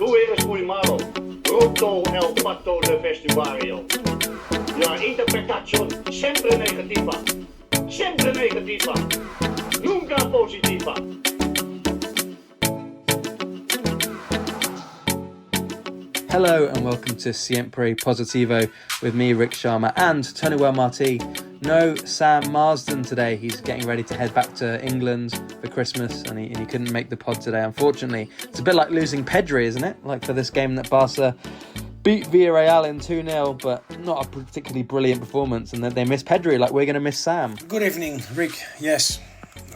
Tú eres muy malo. Roto el pato de vestuario. La interpretación siempre negativa. Siempre negativa. Nunca positiva. Hello and welcome to Siempre Positivo with me, Rick Sharma, and Tony Marti. No Sam Marsden today. He's getting ready to head back to England for Christmas and he couldn't make the pod today, unfortunately. It's a bit like losing Pedri, isn't it? Like for this game that Barca beat Villarreal in 2-0, but not a particularly brilliant performance, and then they miss Pedri like we're going to miss Sam. Good evening, Rick. Yes,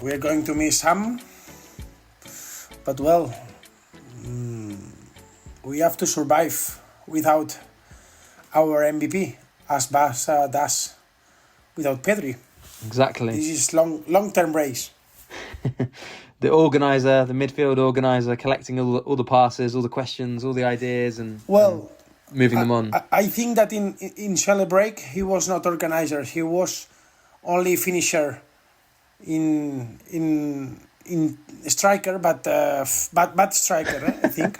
we're going to miss Sam, but well, we have to survive without our MVP, as Barça does without Pedri. Exactly. This is long-term race. The organiser, the midfield organiser, collecting all the passes, all the questions, all the ideas, and moving them on. I think that in Shell break he was not organizer. He was only finisher in striker, but bad striker. I think.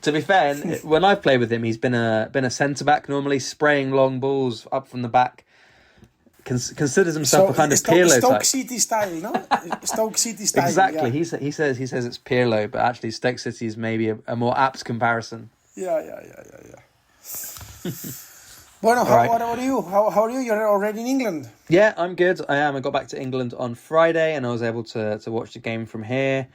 To be fair, when I've played with him, he's been a centre back normally, spraying long balls up from the back. Considers himself a kind of Pirlo Stoke type. City style, no? Stoke City style. Exactly. Yeah. He says it's Pirlo, but actually Stoke City is maybe a more apt comparison. Yeah. Bueno, what about you? How are you? You're already in England. Yeah, I'm good. I am. I got back to England on Friday, and I was able to watch the game from here.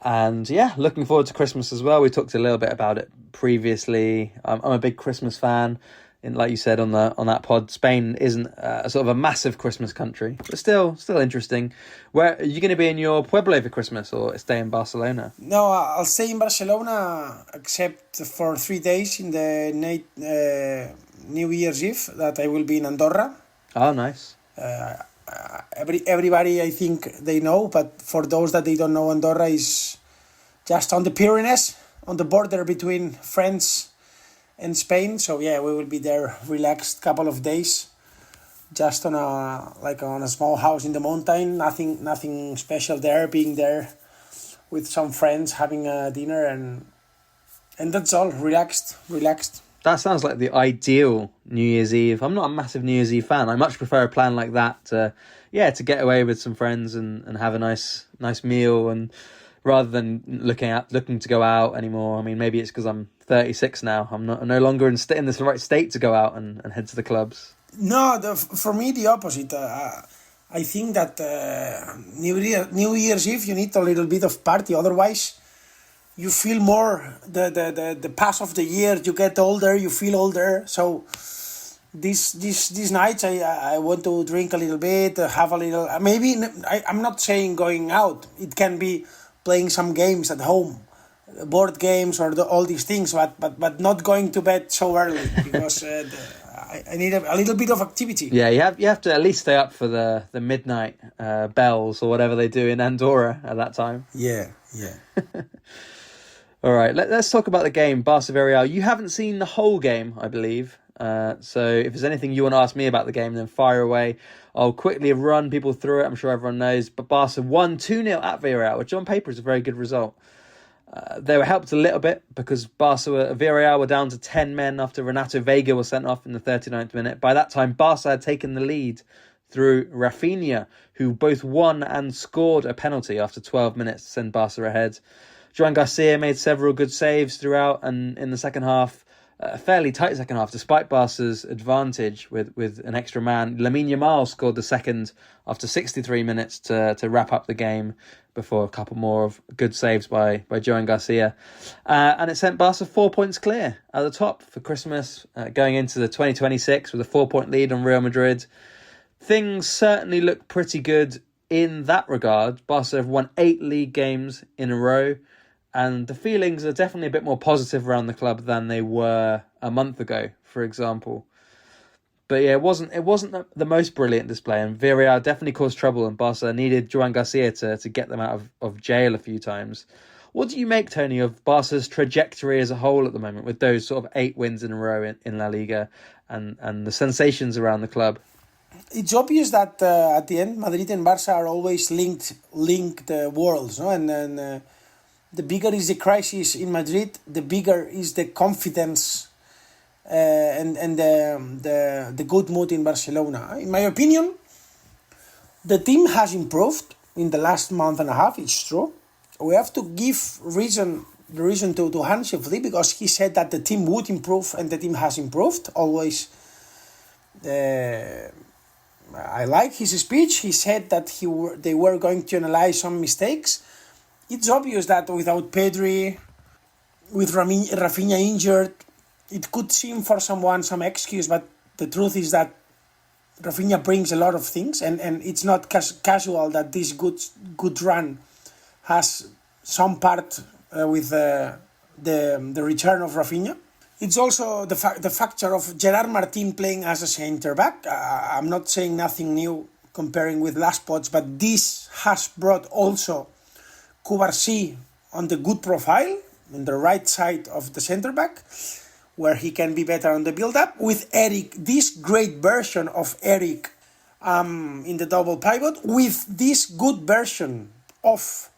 And yeah, looking forward to Christmas as well. We talked a little bit about it previously. I'm a big Christmas fan. And like you said on that pod, Spain isn't sort of a massive Christmas country, but still interesting. Where are you going to be in your pueblo for Christmas, or stay in Barcelona? No, I'll stay in Barcelona, except for 3 days in the New Year's Eve that I will be in Andorra. Oh, nice. Everybody, I think they know, but for those that they don't know, Andorra is just on the Pyrenees, on the border between France and Spain. So yeah, we will be there, relaxed couple of days, just on a small house in the mountain. Nothing special there. Being there with some friends, having a dinner, and that's all. Relaxed. That sounds like the ideal New Year's Eve. I'm not a massive New Year's Eve fan. I much prefer a plan like that to get away with some friends and have a nice meal, and rather than looking to go out anymore. I mean, maybe it's because I'm 36 now. I'm no longer in this right state to go out and head to the clubs. No, for me the opposite. I think that New Year's Eve you need a little bit of party. Otherwise, you feel more the pass of the year. You get older. You feel older. So these nights I want to drink a little bit, have a little. Maybe I'm not saying going out. It can be playing some games at home, board games or all these things, but not going to bed so early because I need a little bit of activity. Yeah, you have to at least stay up for the midnight bells or whatever they do in Andorra at that time. Yeah. All right, let's talk about the game, Barça Villarreal. You haven't seen the whole game, I believe. So if there's anything you want to ask me about the game, then fire away. I'll quickly run people through it. I'm sure everyone knows. But Barca won 2-0 at Villarreal, which on paper is a very good result. They were helped a little bit because Villarreal were down to 10 men after Renato Vega was sent off in the 39th minute. By that time, Barca had taken the lead through Raphinha, who both won and scored a penalty after 12 minutes to send Barca ahead. Joan Garcia made several good saves throughout, and in the second half, a fairly tight second half, despite Barca's advantage with an extra man. Lamine Yamal scored the second after 63 minutes to wrap up the game before a couple more of good saves by Joan Garcia. And it sent Barca 4 points clear at the top for Christmas, going into the 2026 with a 4-point lead on Real Madrid. Things certainly look pretty good in that regard. Barca have won 8 league games in a row, and the feelings are definitely a bit more positive around the club than they were a month ago, for example. But yeah, it wasn't the most brilliant display, and Villarreal definitely caused trouble, and Barca needed Joan Garcia to get them out of jail a few times. What do you make, Tony, of Barca's trajectory as a whole at the moment, with those sort of 8 wins in a row in LaLiga and the sensations around the club? It's obvious that at the end, Madrid and Barca are always linked worlds, no? And the bigger is the crisis in Madrid, the bigger is the confidence and the good mood in Barcelona. In my opinion, the team has improved in the last month and a half, it's true. We have to give the reason to Hansi Flick, because he said that the team would improve and the team has improved. Always, I like his speech. He said that they were going to analyze some mistakes. It's obvious that without Pedri, with Raphinha injured, it could seem for someone some excuse, but the truth is that Raphinha brings a lot of things, and it's not casual that this good run has some part with the return of Raphinha. It's also the factor of Gerard Martin playing as a centre back. I'm not saying nothing new comparing with last pods, but this has brought also Cubarsí on the good profile on the right side of the centre back, where he can be better on the build-up, with Eric, this great version of Eric in the double pivot, with this good version of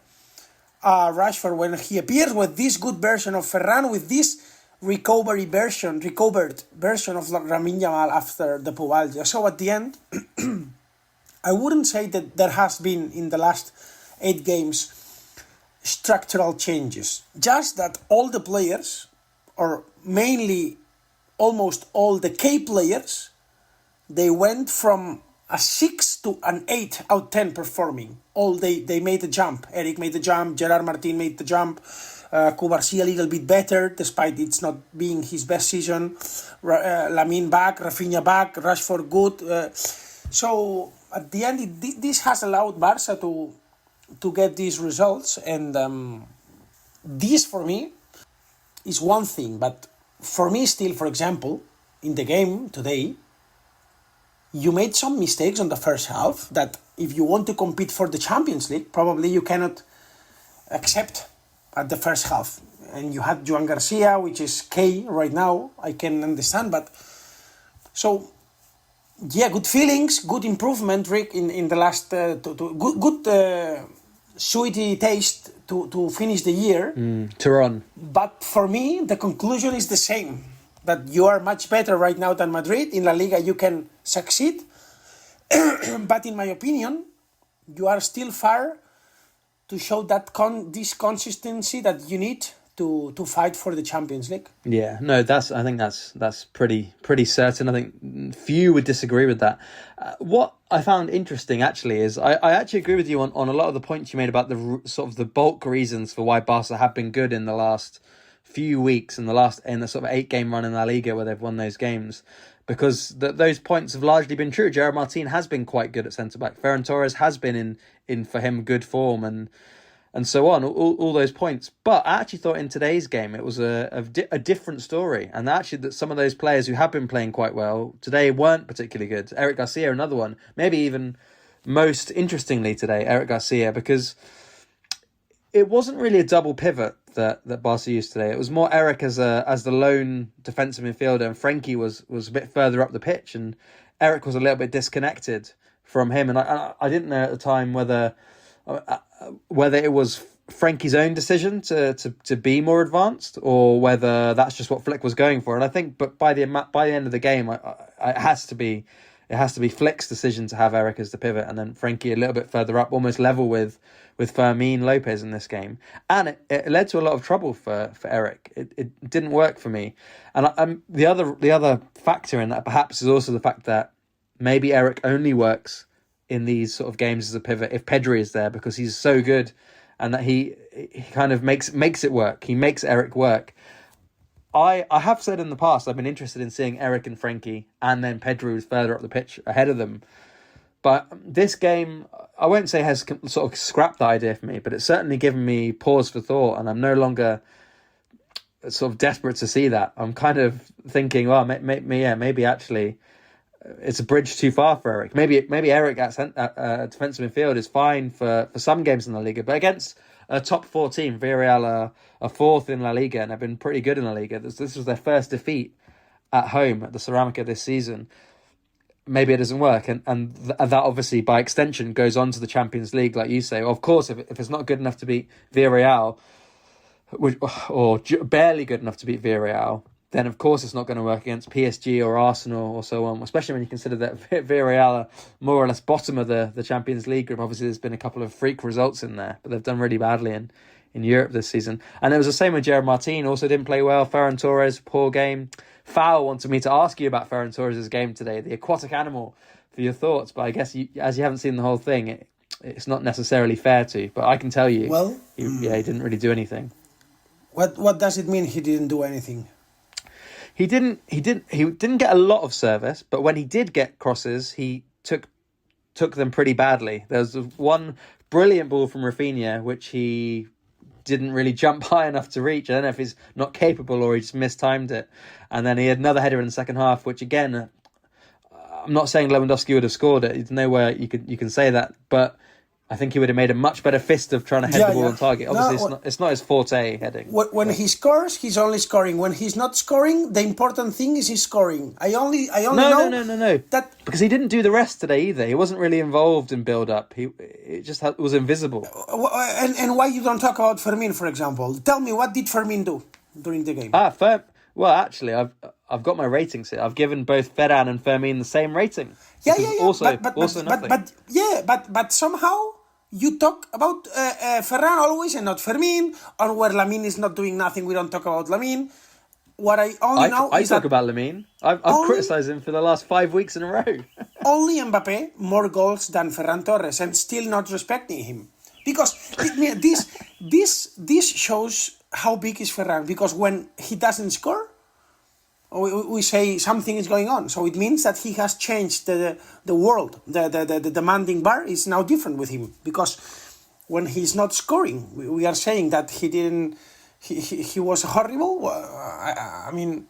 Rashford when he appears, with this good version of Ferran, with this recovered version of Lamine Yamal after the pubalgia. So at the end, I wouldn't say that there has been in the last 8 games structural changes, just that all the players, or mainly almost all the key players, they went from a 6 to an 8 out of 10 performing. All they made a jump. Eric made the jump, Gerard Martin made the jump, Cubarsí a little bit better, despite it's not being his best season. Lamine back, Raphinha back, Rashford good. So at the end, this has allowed Barça to get these results, and this for me is one thing. But for me still, for example, in the game today, you made some mistakes on the first half that if you want to compete for the Champions League, probably you cannot accept at the first half. And you had Joan Garcia, which is K right now, I can understand. But so, yeah, good feelings, good improvement, Rick, in the last, good sweetie taste to finish the year. Tehran. But for me, the conclusion is the same, that you are much better right now than Madrid. In LaLiga, you can succeed. But in my opinion, you are still far to show that this consistency that you need to fight for the Champions League. Yeah, no, I think that's pretty certain. I think few would disagree with that. What I found interesting actually is I actually agree with you on a lot of the points you made about the sort of the bulk reasons for why Barca have been good in the last few weeks, in the sort of 8-game run in La Liga where they've won those games, because those points have largely been true. Gerard Martin has been quite good at centre back. Ferran Torres has been in for him good form, and so on, all those points. But I actually thought in today's game it was a different story, and actually that some of those players who have been playing quite well today weren't particularly good. Eric Garcia, another one, maybe even most interestingly today, Eric Garcia, because it wasn't really a double pivot that Barca used today. It was more Eric as the lone defensive midfielder, and Frenkie was a bit further up the pitch, and Eric was a little bit disconnected from him. And I didn't know at the time whether it was Frenkie's own decision to be more advanced, or whether that's just what Flick was going for. And I think, but by the end of the game, it has to be Flick's decision to have Eric as the pivot, and then Frenkie a little bit further up, almost level with Fermin Lopez in this game. And it led to a lot of trouble for Eric. It didn't work for me. And the other factor in that perhaps is also the fact that maybe Eric only works in these sort of games as a pivot if Pedri is there, because he's so good, and that he kind of makes it work. He makes Eric work. I have said in the past I've been interested in seeing Eric and Frenkie and then Pedri who's further up the pitch ahead of them. But this game, I won't say has sort of scrapped the idea for me, but it's certainly given me pause for thought, and I'm no longer sort of desperate to see that. I'm kind of thinking, well, maybe actually it's a bridge too far for Eric. Maybe Eric at defensive midfield is fine for some games in La Liga, but against a top 4 team, Villarreal are 4th in La Liga and have been pretty good in La Liga. This was their first defeat at home at the Cerámica this season. Maybe it doesn't work, and that obviously by extension goes on to the Champions League, like you say. Of course, if it's not good enough to beat Villarreal, barely good enough to beat Villarreal, then of course it's not going to work against PSG or Arsenal or so on, especially when you consider that Villarreal are more or less bottom of the Champions League group. Obviously, there's been a couple of freak results in there, but they've done really badly in Europe this season. And it was the same with Gerard Martin, also didn't play well. Ferran Torres, poor game. Fowl wanted me to ask you about Ferran Torres' game today, the aquatic animal, for your thoughts, but I guess as you haven't seen the whole thing, it's not necessarily fair to. But I can tell you, he didn't really do anything. What does it mean he didn't do anything? He didn't get a lot of service, but when he did get crosses, he took them pretty badly. There was one brilliant ball from Raphinha, which he didn't really jump high enough to reach. I don't know if he's not capable or he just mistimed it. And then he had another header in the second half, which again, I'm not saying Lewandowski would have scored it. There's no way you can say that, but I think he would have made a much better fist of trying to head the ball on target. Obviously, it's not his forte, heading. When he scores, he's only scoring. When he's not scoring, the important thing is he's scoring. I only know that because he didn't do the rest today either. He wasn't really involved in build-up. It just was invisible. And why you don't talk about Fermin, for example? Tell me, what did Fermin do during the game? Well, actually, I've got my ratings here. I've given both Ferran and Fermin the same rating. Yeah. Also nothing. But somehow you talk about Ferran always and not Fermin, or where Lamine is not doing nothing. We don't talk about Lamine. What I only know is that... I talk about Lamine. I've criticised him for the last 5 weeks in a row. Only Mbappé more goals than Ferran Torres, and still not respecting him. Because this shows how big is Ferran. Because when he doesn't score, we say something is going on. So it means that he has changed the world. The demanding bar is now different with him. Because when he's not scoring, we are saying that he didn't... He was horrible. I mean...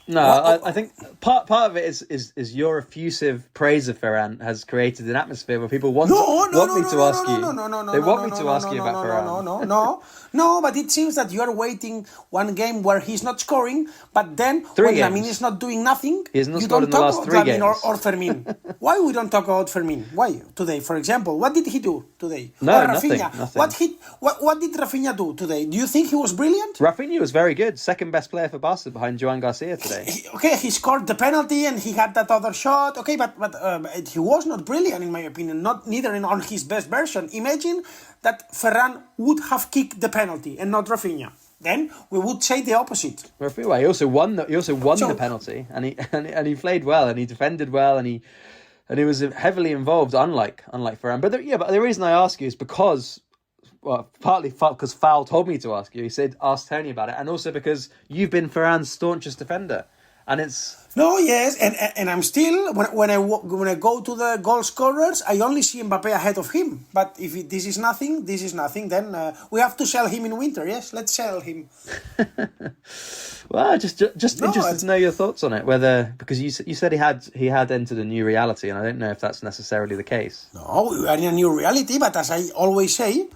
No, I think part of it is your effusive praise of Ferran has created an atmosphere where people want me to ask you. They want me to ask you about Ferran. No, but it seems that you are waiting one game where he's not scoring, but then when Lamine is not doing nothing, he has not you scored don't in the talk last about 3 Lamine games. or Fermin. Why we don't talk about Fermin? Why today, for example? What did he do today? No, or nothing. What did Raphinha do today? Do you think he was brilliant? Raphinha was very good. Second best player for Barca behind Joan Garcia today. He scored the penalty and he had that other shot. Okay, but he was not brilliant in my opinion. Neither on his best version. Imagine that Ferran would have kicked the penalty and not Raphinha. Then we would say the opposite. Raphinha, he also won the penalty, and he played well, and he defended well, and he was heavily involved. Unlike Ferran, but the reason I ask you is because. Well, partly because Fowl told me to ask you. He said, ask Tony about it. And also because you've been Ferran's staunchest defender. And it's... No, yes. And I'm still... When I go to the goal scorers, I only see Mbappé ahead of him. But if this is nothing, then we have to sell him in winter. Yes, let's sell him. Well, just interested to know your thoughts on it. Because you said he had entered a new reality. And I don't know if that's necessarily the case. No, we are in a new reality. But as I always say...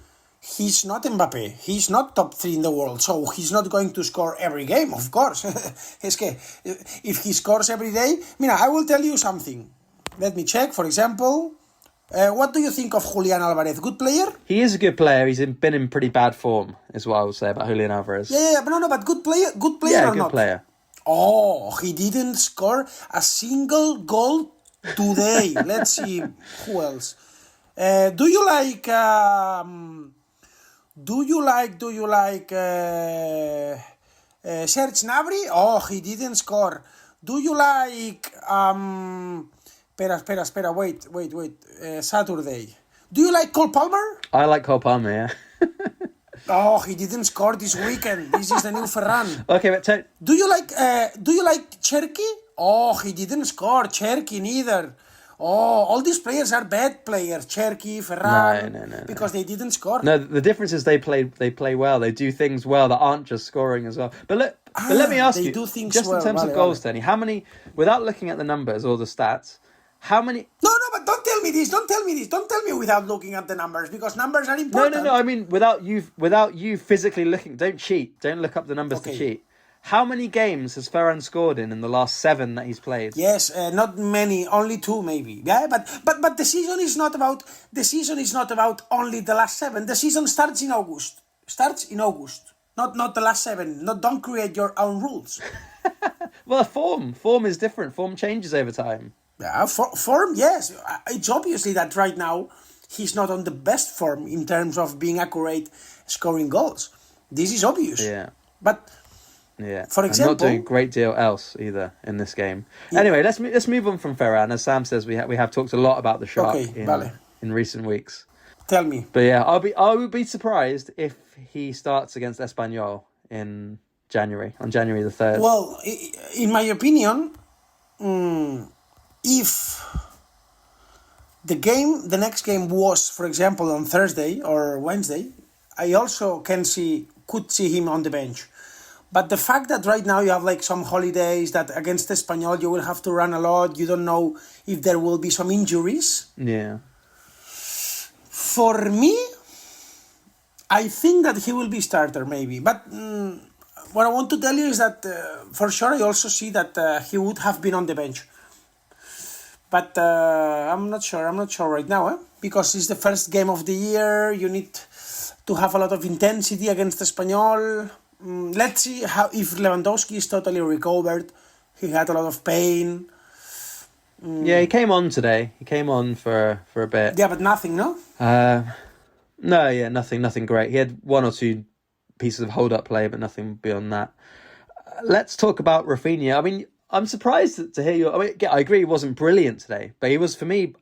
He's not Mbappé. He's not top 3 in the world, so he's not going to score every game, of course. If he scores every day... Mira, I will tell you something. Let me check, for example. What do you think of Julian Alvarez? Good player? He is a good player. He's been in pretty bad form, is what I would say about Julian Alvarez. Yeah, but good player or not? Yeah, good player. Oh, he didn't score a single goal today. Let's see. Who else? Do you like Serge Gnabry? Oh, he didn't score. Do you like Espera, wait. Saturday. Do you like Cole Palmer? I like Cole Palmer, yeah. Oh, he didn't score this weekend. This is the new Ferran. Okay, but do you like Cherki? Oh, he didn't score. Cherki neither. Oh, all these players are bad players. Cherki, Ferran. No. Because they didn't score. No, the difference is they play well. They do things well that aren't just scoring as well. But let me ask you, just in terms of goals, Tony, how many, without looking at the numbers or the stats, how many... No, but don't tell me this. Don't tell me without looking at the numbers, because numbers are important. No. I mean, without you physically looking, don't cheat. Don't look up the numbers to cheat. How many games has Ferran scored in the last 7 that he's played? Yes, not many, only 2 maybe. Yeah, but the season is not about only the last 7. The season starts in August. Not the last 7. Don't create your own rules. Well, form is different. Form changes over time. Yeah, form, yes. It's obviously that right now he's not on the best form in terms of being accurate, scoring goals. This is obvious. Yeah. But Yeah, for example, and not doing a great deal else either in this game. Anyway, let's move on from Ferran. As Sam says, we have talked a lot about the shark in recent weeks. Tell me. But yeah, I would be surprised if he starts against Espanyol on January the 3rd. Well, in my opinion, if the next game was, for example, on Thursday or Wednesday, I also could see him on the bench. But the fact that right now you have like some holidays, that against Espanyol you will have to run a lot, you don't know if there will be some injuries. Yeah. For me, I think that he will be starter maybe. But what I want to tell you is that for sure I also see that he would have been on the bench. But I'm not sure right now, because it's the first game of the year. You need to have a lot of intensity against Espanyol. Let's see if Lewandowski is totally recovered. He had a lot of pain. Yeah, he came on today. He came on for a bit. Yeah, but nothing, no? No, yeah, nothing great. He had 1 or 2 pieces of hold-up play, but nothing beyond that. Let's talk about Raphinha. I mean, I'm surprised to hear you. I mean, I agree he wasn't brilliant today, but he was, for me,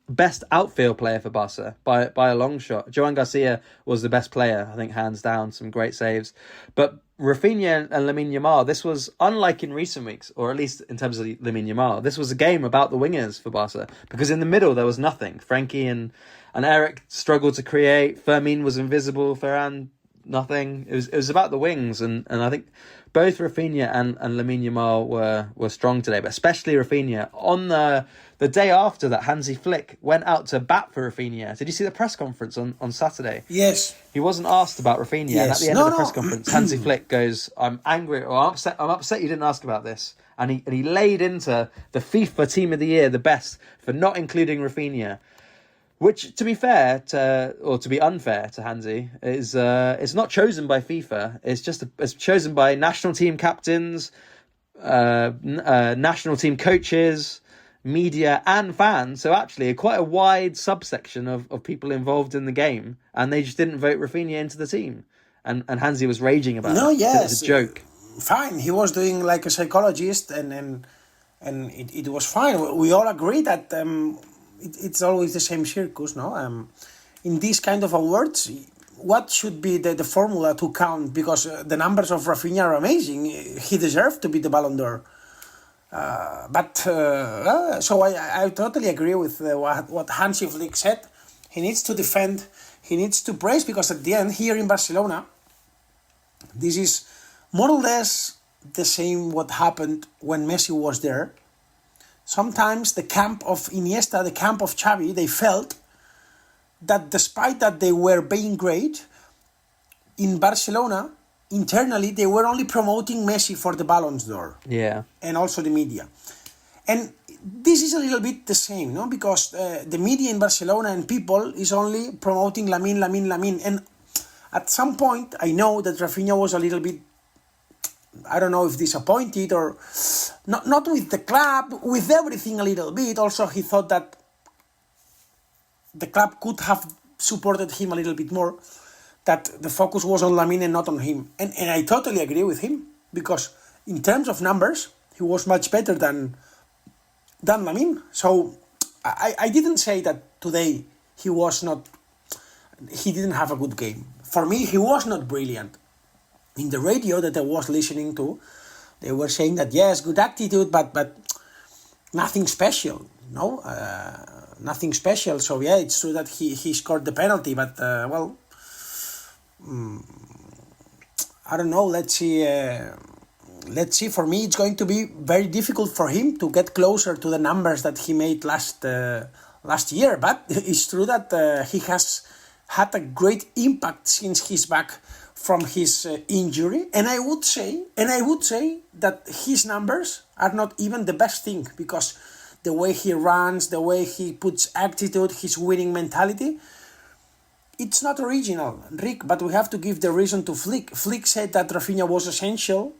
best outfield player for Barca by a long shot. Joan Garcia was the best player, I think, hands down. Some great saves. But Raphinha and Lamine Yamal, this was unlike in recent weeks, or at least in terms of Lamine Yamal. This was a game about the wingers for Barca, because in the middle there was nothing. Frenkie and Eric struggled to create. Fermin was invisible. Ferran, nothing. It was about the wings, and I think both Raphinha and Lamine Yamal were strong today, but especially Raphinha. On the day after that, Hansi Flick went out to bat for Raphinha. Did you see the press conference on Saturday? Yes. He wasn't asked about Raphinha, and at the end of the press conference, Hansi Flick goes, "I'm angry, or I'm upset you didn't ask about this." And he laid into the FIFA Team of the Year, the best, for not including Raphinha. Which, to be fair, or to be unfair to Hansi, is it's not chosen by FIFA. It's chosen by national team captains, national team coaches, media, and fans. So actually, quite a wide subsection of people involved in the game, and they just didn't vote Raphinha into the team. And Hansi was raging about it. Yes, it's a joke. Fine, he was doing like a psychologist, and it was fine. We all agree that. It's always the same circus, no? In these kind of awards, what should be the formula to count? Because the numbers of Raphinha are amazing. He deserved to be the Ballon d'Or. So I totally agree with what Hansi Flick said. He needs to defend, he needs to praise, because at the end, here in Barcelona, this is more or less the same what happened when Messi was there. Sometimes the camp of Iniesta, the camp of Xavi, they felt that despite that they were being great, in Barcelona, internally, they were only promoting Messi for the Ballon d'Or. Yeah. And also the media. And this is a little bit the same, no? Because the media in Barcelona and people is only promoting Lamine. And at some point, I know that Raphinha was a little bit, I don't know if disappointed or not with the club, with everything a little bit. Also, he thought that the club could have supported him a little bit more, that the focus was on Lamine and not on him. And I totally agree with him, because in terms of numbers, he was much better than Lamine. So I didn't say that today he didn't have a good game. For me, he was not brilliant. In the radio that I was listening to, they were saying that, yes, good attitude, but nothing special, no? Nothing special. So, yeah, it's true that he scored the penalty, but, I don't know. Let's see. For me, it's going to be very difficult for him to get closer to the numbers that he made last year. But it's true that he has had a great impact since he's back from his injury, and I would say that his numbers are not even the best thing, because the way he runs, the way he puts attitude, his winning mentality, it's not original, Rick, but we have to give the reason to Flick. Flick said that Raphinha was essential,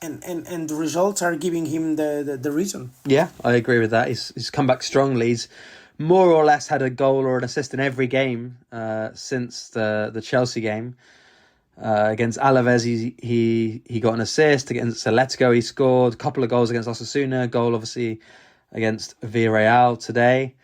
and the results are giving him the reason. Yeah, I agree with that. He's come back strongly. He's more or less had a goal or an assist in every game since the Chelsea game. Against Alaves, he got an assist. Against Atletico, he scored a couple of goals against Osasuna. A goal, obviously, against Villarreal today.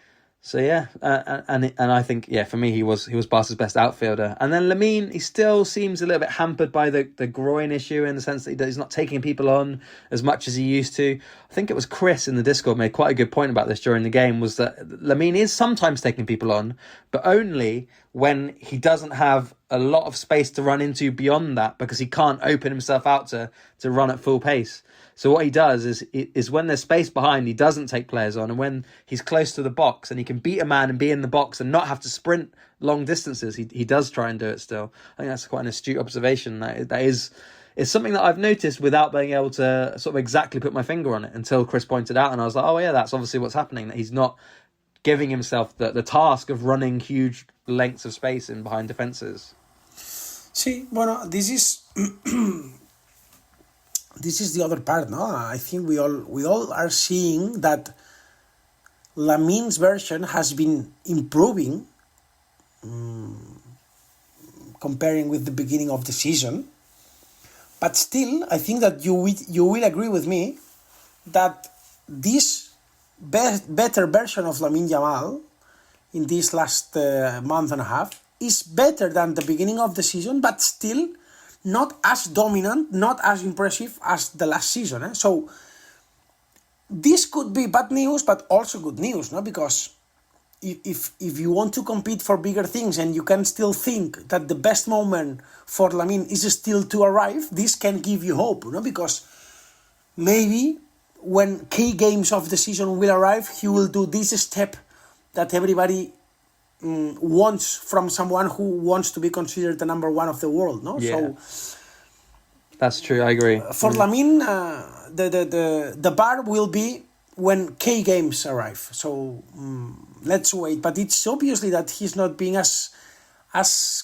So yeah, and I think for me he was Barca's best outfielder. And then Lamine, he still seems a little bit hampered by the groin issue in the sense that he's not taking people on as much as he used to. I think it was Chris in the Discord made quite a good point about this during the game, was that Lamine is sometimes taking people on, but only when he doesn't have a lot of space to run into beyond that, because he can't open himself out to run at full pace. So what he does is when there's space behind, he doesn't take players on. And when he's close to the box and he can beat a man and be in the box and not have to sprint long distances, he does try and do it still. I think that's quite an astute observation. That is something that I've noticed without being able to sort of exactly put my finger on it until Chris pointed out. And I was like, oh yeah, that's obviously what's happening. That he's not giving himself the task of running huge lengths of space in behind defences. Sí, bueno, this is the other part, no? I think we all are seeing that Lamine's version has been improving, comparing with the beginning of the season. But still, I think that you will agree with me that this better version of Lamine Yamal in this last month and a half is better than the beginning of the season, but still not as dominant, not as impressive as the last season. So this could be bad news, but also good news, no? Because if you want to compete for bigger things and you can still think that the best moment for Lamine is still to arrive, this can give you hope, no? Because maybe when key games of the season will arrive, he will do this step that everybody wants from someone who wants to be considered the number one of the world, no? Yeah. So that's true. I agree. For Lamine, the bar will be when key games arrive. So let's wait. But it's obviously that he's not being as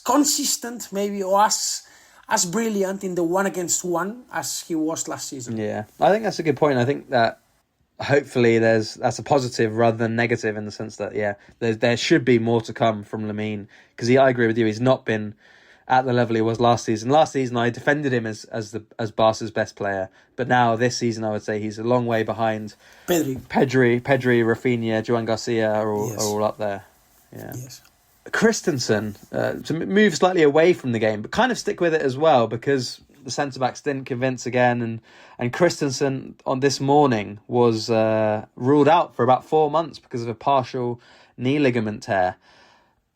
consistent, maybe, or as brilliant in the 1-against-1 as he was last season. Yeah, I think that's a good point. I think that hopefully that's a positive rather than negative, in the sense that there should be more to come from Lamine, because I agree with you, he's not been at the level he was last season. Last season I defended him as Barca's best player, but now this season I would say he's a long way behind. Pedri, Raphinha, Joan Garcia are all up there. Yeah. Yes. Christensen, to move slightly away from the game, but kind of stick with it as well, because the centre-backs didn't convince again, and Christensen on this morning was ruled out for about 4 months because of a partial knee ligament tear.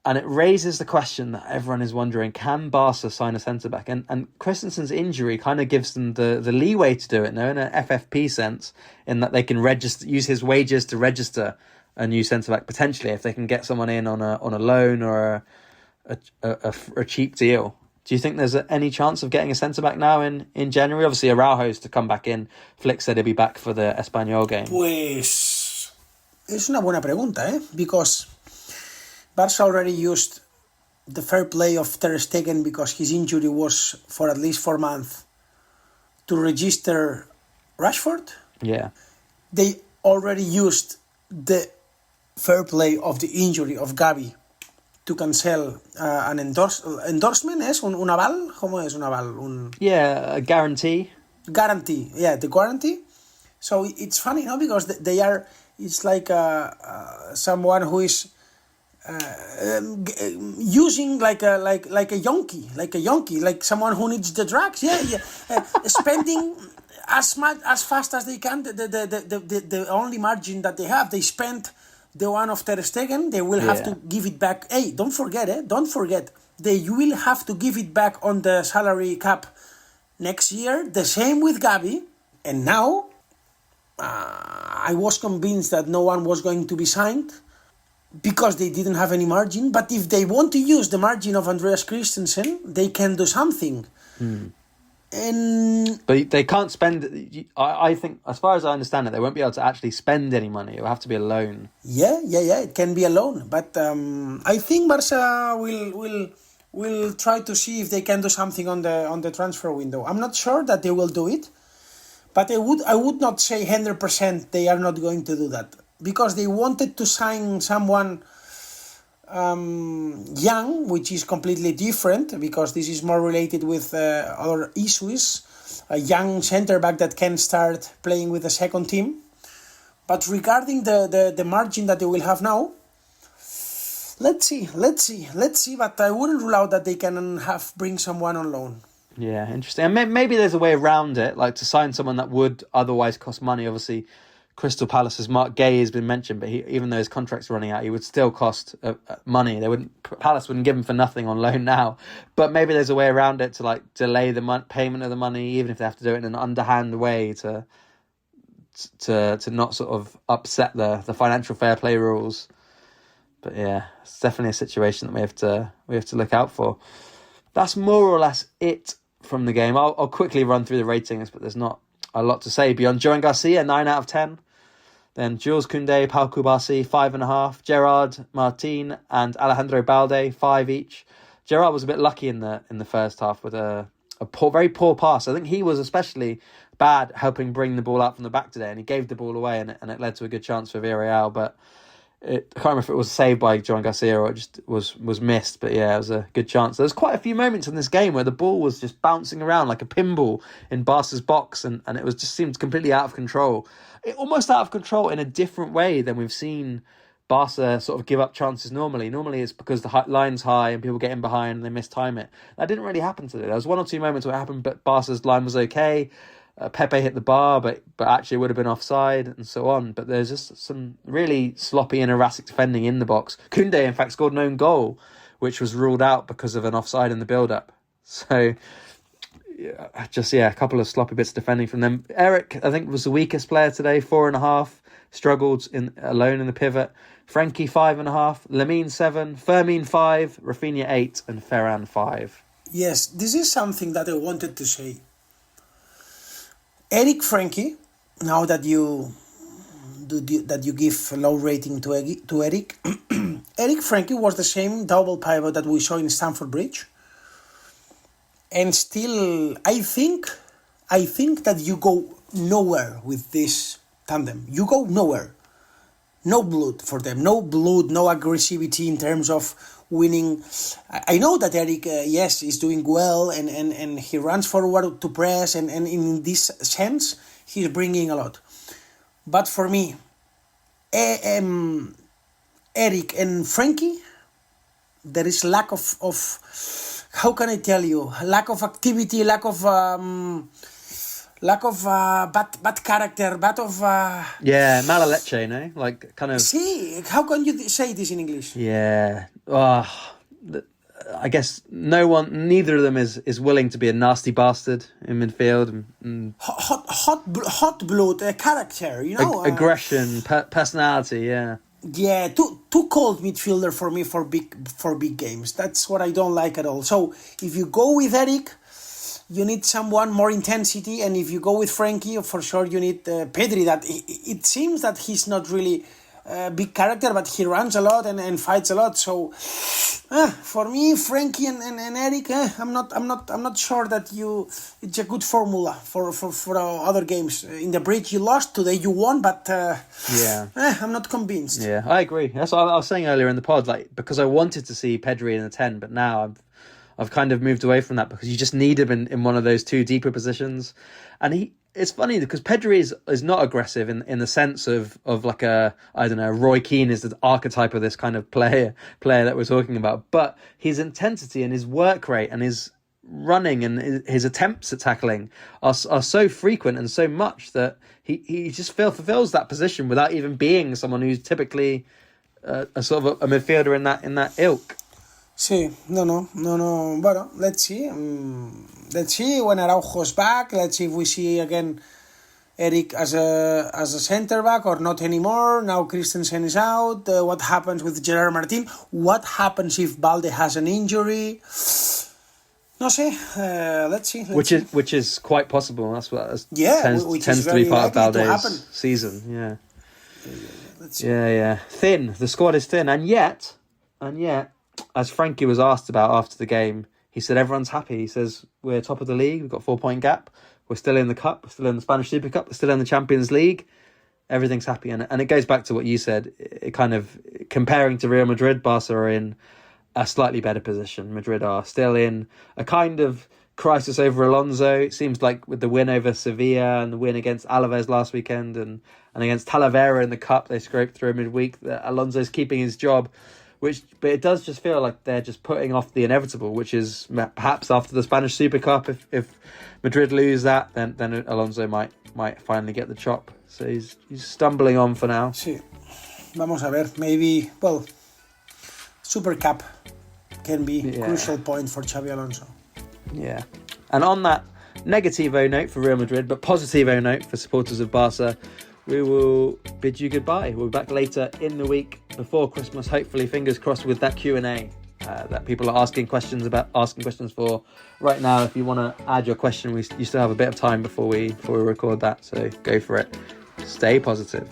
And it raises the question that everyone is wondering, can Barca sign a centre-back? And Christensen's injury kind of gives them the leeway to do it, no, in an FFP sense, in that they can use his wages to register a new centre-back, potentially, if they can get someone in on a loan or a cheap deal. Do you think there's any chance of getting a centre-back now in January? Obviously, Araujo's to come back in. Flick said he'll be back for the Espanyol game. Pues es una buena pregunta, because Barça already used the fair play of Ter Stegen, because his injury was for at least 4 months, to register Rashford. Yeah. They already used the fair play of the injury of Gavi to cancel an endorsement, ¿es? Un aval? ¿Cómo es un aval? A guarantee. Guarantee, the guarantee. So it's funny, no? Because they are, it's like someone who is using like a yonki, like someone who needs the drugs, spending as fast as they can the only margin that they have. They spent the one of Ter Stegen, they will have to give it back. Hey, don't forget, they will have to give it back on the salary cap next year. The same with Gavi. And now, I was convinced that no one was going to be signed because they didn't have any margin. But if they want to use the margin of Andreas Christensen, they can do something. But they can't spend. I think, as far as I understand it, they won't be able to actually spend any money. It will have to be a loan. Yeah. It can be a loan, but I think Barca will try to see if they can do something on the transfer window. I'm not sure that they will do it, but I would not say 100% they are not going to do that, because they wanted to sign someone young, which is completely different, because this is more related with other issues. A young centre back that can start playing with the second team. But regarding the margin that they will have now, let's see. But I wouldn't rule out that they can bring someone on loan. Yeah, interesting. And maybe there's a way around it, like to sign someone that would otherwise cost money. Obviously, Crystal Palace's Mark Gay has been mentioned, but even though his contract's running out, he would still cost money. Palace wouldn't give him for nothing on loan now. But maybe there's a way around it to like delay the payment of the money, even if they have to do it in an underhand way to not sort of upset the financial fair play rules. But yeah, it's definitely a situation that we have to look out for. That's more or less it from the game. I'll quickly run through the ratings, but there's not a lot to say beyond Joan Garcia, 9 out of 10. Then Jules Koundé, Pau Kubasi, 5.5. Gerard Martin and Alejandro Balde, 5 each. Gerard was a bit lucky in the first half with a very poor pass. I think he was especially bad helping bring the ball out from the back today, and he gave the ball away, and it led to a good chance for Villarreal. But I can't remember if it was saved by Joan Garcia or it just was missed. But yeah, it was a good chance. There's quite a few moments in this game where the ball was just bouncing around like a pinball in Barca's box, and it was just seemed completely out of control. Almost out of control in a different way than we've seen Barca sort of give up chances normally. Normally it's because the line's high and people get in behind and they mistime it. That didn't really happen today. There was 1 or 2 moments where it happened, but Barca's line was okay. Pepe hit the bar, but actually would have been offside and so on. But there's just some really sloppy and erratic defending in the box. Koundé, in fact, scored an own goal, which was ruled out because of an offside in the build-up. So, a couple of sloppy bits of defending from them. Eric, I think, was the weakest player today, 4.5. Struggled alone in the pivot. Frenkie, 5.5. Lamine, 7. Fermin, 5. Raphinha, 8. And Ferran, 5. Yes, this is something that I wanted to say. Eric-Frenkie, now that you give a low rating to Eric, Eric-Frenkie was the same double pivot that we saw in Stamford Bridge, and still I think that you go nowhere with this tandem. You go nowhere. No blood for them. No blood, no aggressivity in terms of winning. I know that Eric, yes, is doing well and he runs forward to press and in this sense, he's bringing a lot. But for me, Eric and Frenkie, there is lack of how can I tell you, lack of activity, lack of bad character, mala leche, no? Like kind of. See, how can you say this in English? Yeah. I guess neither of them is willing to be a nasty bastard in midfield. Hot blood, character, you know. Aggression, personality, yeah. Yeah, too cold midfielder for me for big games. That's what I don't like at all. So if you go with Eric, you need someone more intensity, and if you go with Frenkie, for sure you need Pedri. That it seems that he's not really a big character, but he runs a lot and fights a lot. So for me, Frenkie and Eric, I'm not sure that it's a good formula for other games. In the bridge you lost, today you won, but I'm not convinced. Yeah, I agree. That's what I was saying earlier in the pod, like because I wanted to see Pedri in the 10, but now I've kind of moved away from that because you just need him in one of those two deeper positions. And it's funny because Pedri is not aggressive in the sense of like Roy Keane is the archetype of this kind of player that we're talking about. But his intensity and his work rate and his running and his attempts at tackling are so frequent and so much that he just fulfills that position without even being someone who's typically a sort of a midfielder in that ilk. Sí, no. Bueno, let's see. Let's see when Araujo's back. Let's see if we see again Eric as a centre back or not anymore. Now Christensen is out. What happens with Gerard Martin? What happens if Balde has an injury? No sé, let's see. Which is quite possible. That's what which tends is to be very part of likely to happen. Balde's season. Yeah. Let's see. Yeah. Thin. The squad is thin, and yet, as Frankie was asked about after the game, he said everyone's happy. He says we're top of the league. We've got 4-point gap. We're still in the cup. We're still in the Spanish Super Cup. We're still in the Champions League. Everything's happy, and it goes back to what you said. It kind of comparing to Real Madrid, Barca are in a slightly better position. Madrid are still in a kind of crisis over Alonso. It seems like with the win over Sevilla and the win against Alaves last weekend and against Talavera in the cup, they scraped through midweek. Alonso's keeping his job, but it does just feel like they're just putting off the inevitable, which is perhaps after the Spanish Super Cup. If Madrid lose that, then Alonso might finally get the chop. So he's stumbling on for now. Sí. Vamos a ver. Maybe, Super Cup can be a crucial point for Xabi Alonso. Yeah. And on that negativo note for Real Madrid, but positivo note for supporters of Barca, we will bid you goodbye. We'll be back later in the week before Christmas, hopefully, fingers crossed, with that Q&A that people are asking questions for right now. If you want to add your question, you still have a bit of time before we record that, so go for it. Stay positive.